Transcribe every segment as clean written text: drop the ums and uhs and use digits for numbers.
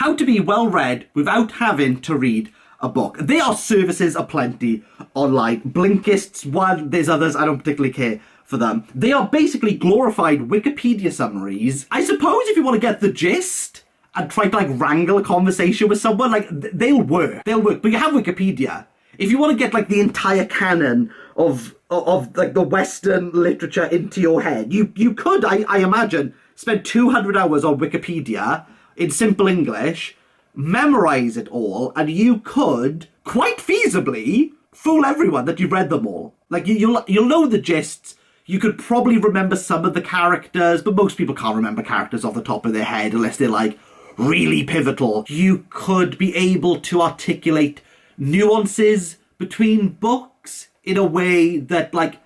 How to be well read without having to read a book. There are services aplenty online. Blinkist's one, there's others, I don't particularly care for them. They are basically glorified Wikipedia summaries. I suppose if you want to get the gist and try to like wrangle a conversation with someone, like they'll work. But you have Wikipedia. If you want to get like the entire canon of like the Western literature into your head, you could, I imagine, spend 200 hours on Wikipedia in simple English, memorize it all, and you could quite feasibly fool everyone that you've read them all. Like you'll know the gists. You could probably remember some of the characters, but most people can't remember characters off the top of their head unless they're like really pivotal. You could be able to articulate nuances between books in a way that like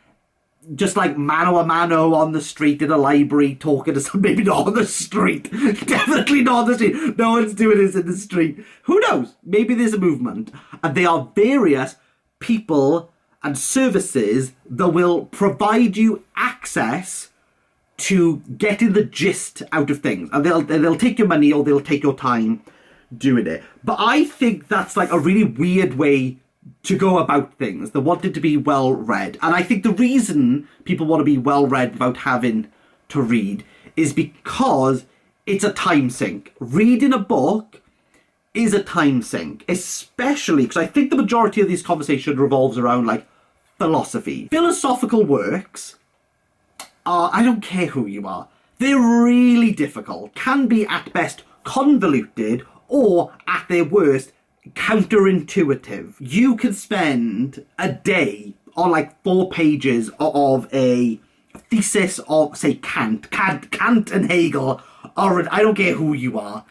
just like mano a mano on the street in a library talking to someone. Maybe not on the street. Definitely not on the street. No one's doing this in the street. Who knows? Maybe there's a movement. And there are various people and services that will provide you access to getting the gist out of things. And they'll take your money or they'll take your time doing it. But I think that's like a really weird way to go about things. They want it to be well read. And I think the reason people want to be well read without having to read is because it's a time sink. Reading a book is a time sink, especially because I think the majority of this conversation revolves around like philosophy. Philosophical works are, I don't care who you are, they're really difficult, can be at best convoluted or at their worst counterintuitive. You can spend a day on like 4 pages of a thesis of, say, Kant and Hegel, or I don't care who you are.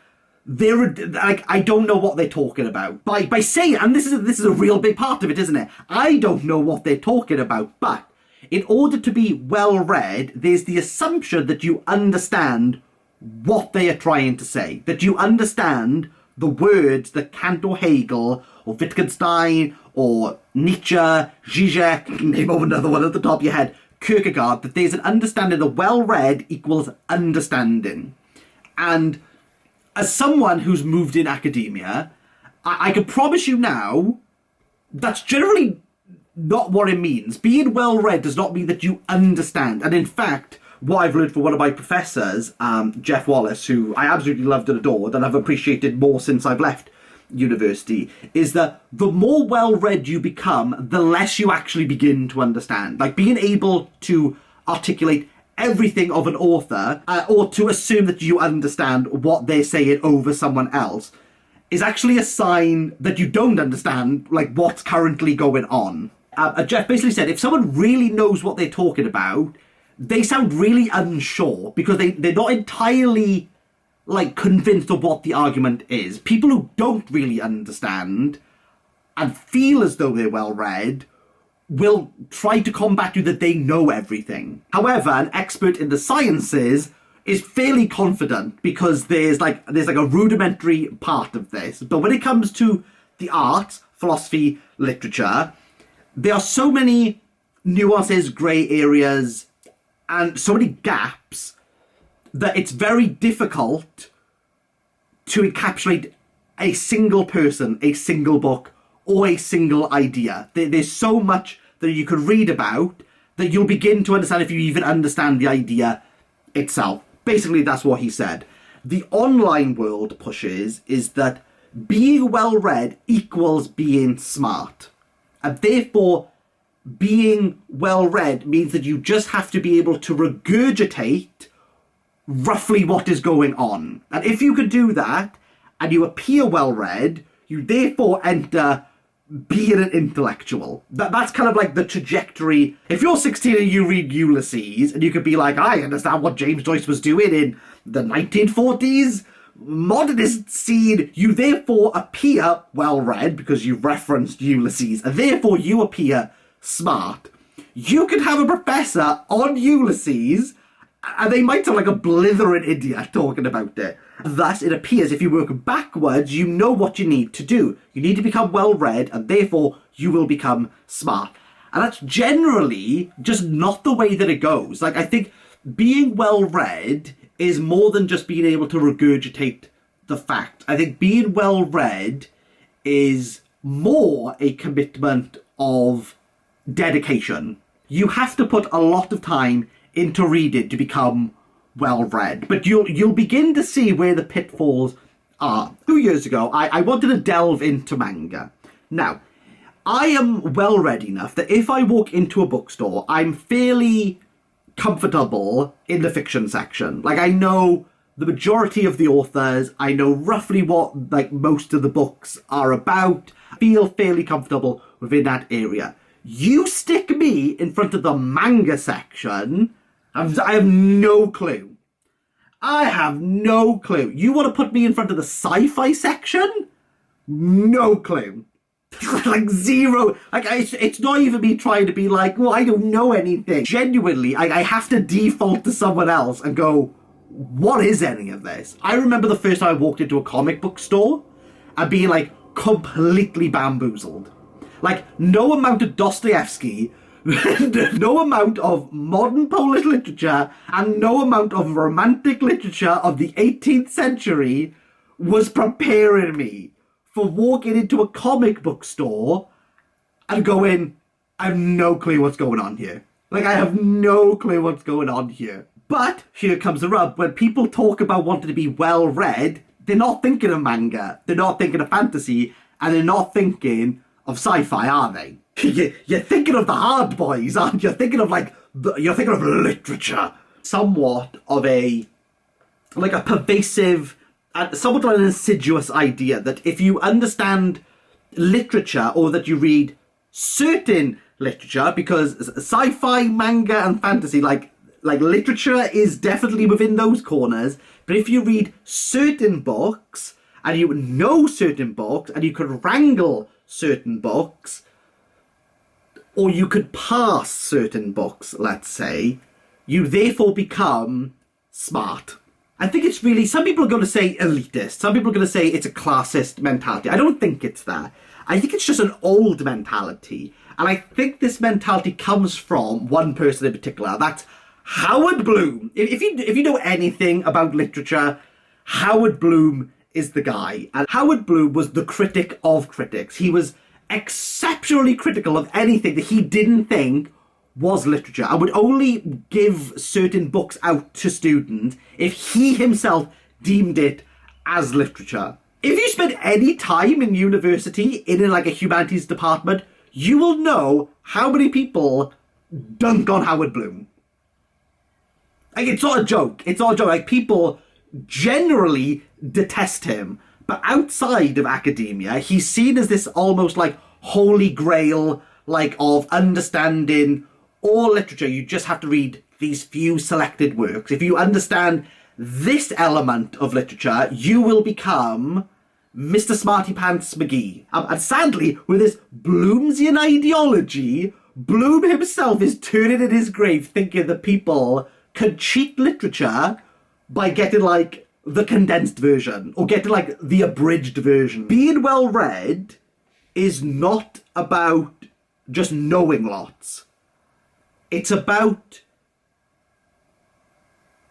They're like, I don't know what they're talking about. By saying, and this is a real big part of it, isn't it? I don't know what they're talking about, but in order to be well read, there's the assumption that you understand what they are trying to say, that you understand the words that Kant or Hegel or Wittgenstein or Nietzsche, Zizek, name of another one at the top of your head, Kierkegaard, that there's an understanding that well read equals understanding. And as someone who's moved in academia, I can promise you now, that's generally not what it means. Being well read does not mean that you understand. And in fact, what I've learned from one of my professors, Jeff Wallace, who I absolutely loved and adored and I've appreciated more since I've left university, is that the more well-read you become, the less you actually begin to understand. Like being able to articulate everything of an author or to assume that you understand what they're saying over someone else is actually a sign that you don't understand like what's currently going on. Jeff basically said if someone really knows what they're talking about, they sound really unsure because they're not entirely like convinced of what the argument is. People who don't really understand and feel as though they're well read will try to combat you that they know everything. However, an expert in the sciences is fairly confident because there's like a rudimentary part of this. But when it comes to the arts, philosophy, literature, there are so many nuances, grey areas, and so many gaps that it's very difficult to encapsulate a single person, a single book, or a single idea. There's so much that you could read about that you'll begin to understand if you even understand the idea itself. Basically, that's what he said. The online world pushes is that being well-read equals being smart. And therefore, being well-read means that you just have to be able to regurgitate roughly what is going on. And if you can do that, and you appear well-read, you therefore enter being an intellectual. That's kind of like the trajectory. If you're 16 and you read Ulysses, and you could be like, I understand what James Joyce was doing in the 1940s, modernist scene, you therefore appear well-read because you've referenced Ulysses, and therefore you appear smart. You could have a professor on Ulysses and they might sound like a blithering idiot talking about it. Thus, it appears if you work backwards, you know what you need to do. You need to become well-read and therefore you will become smart. And that's generally just not the way that it goes. Like, I think being well-read is more than just being able to regurgitate the fact. I think being well read is more a commitment of dedication. You have to put a lot of time into reading to become well read, but you'll begin to see where the pitfalls are. 2 years ago, I wanted to delve into manga. Now, I am well read enough that if I walk into a bookstore, I'm fairly comfortable in the fiction section. Like, I know the majority of the authors, I know roughly what like most of the books are about. I feel fairly comfortable within that area. You stick me in front of the manga section, I have no clue. I have no clue. You want to put me in front of the sci-fi section? No clue. Like zero. Like, it's not even me trying to be like, well, I don't know anything. Genuinely, I have to default to someone else and go, what is any of this? I remember the first time I walked into a comic book store and being like completely bamboozled. Like, no amount of Dostoevsky, no amount of modern Polish literature, and no amount of romantic literature of the 18th century was preparing me for walking into a comic book store and going, I have no clue what's going on here. Like, I have no clue what's going on here. But here comes the rub. When people talk about wanting to be well read, they're not thinking of manga, they're not thinking of fantasy, and they're not thinking of sci-fi, are they? You're thinking of the hard boys, aren't you? You're thinking of you're thinking of literature. Somewhat of a pervasive, somewhat of an insidious idea that if you understand literature, or that you read certain literature, because sci-fi, manga, and fantasy, like literature is definitely within those corners, but if you read certain books, and you know certain books, and you could wrangle certain books, or you could pass certain books, let's say, you therefore become smart. I think it's really, some people are going to say elitist, some people are going to say it's a classist mentality. I don't think it's that. I think it's just an old mentality. And I think this mentality comes from one person in particular. That's Howard Bloom. If you know anything about literature, Howard Bloom is the guy. And Howard Bloom was the critic of critics. He was exceptionally critical of anything that he didn't think was literature, and would only give certain books out to students if he himself deemed it as literature. If you spend any time in university in a humanities department, you will know how many people dunk on Howard Bloom. Like, it's not a joke. It's not a joke. Like, people generally detest him, but outside of academia, he's seen as this almost holy grail, of understanding all literature. You just have to read these few selected works. If you understand this element of literature, you will become Mr. Smarty Pants McGee. And sadly, with this Bloomsian ideology, Bloom himself is turning in his grave thinking that people could cheat literature by getting the condensed version, or getting the abridged version. Being well read is not about just knowing lots. It's about,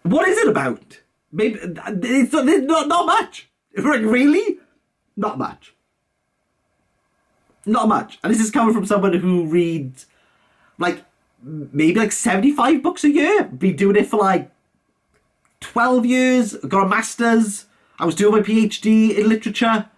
what is it about? Maybe it's not much. Really? Not much. Not much. And this is coming from someone who reads maybe 75 books a year. Been doing it for 12 years, got a master's. I was doing my PhD in literature.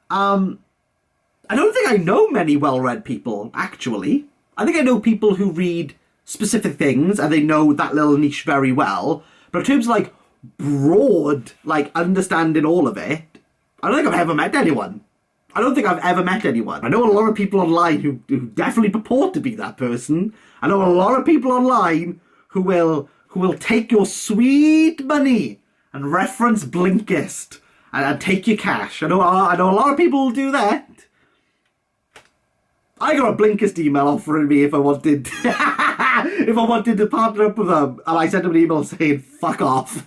I don't think I know many well-read people, actually. I think I know people who read specific things and they know that little niche very well. But in terms of broad, understanding all of it, I don't think I've ever met anyone. I don't think I've ever met anyone. I know a lot of people online who definitely purport to be that person. I know a lot of people online who will take your sweet money and reference Blinkist and take your cash. I know a lot of people will do that. I got a Blinkist email offering me if I wanted to partner up with them, and I sent them an email saying, fuck off.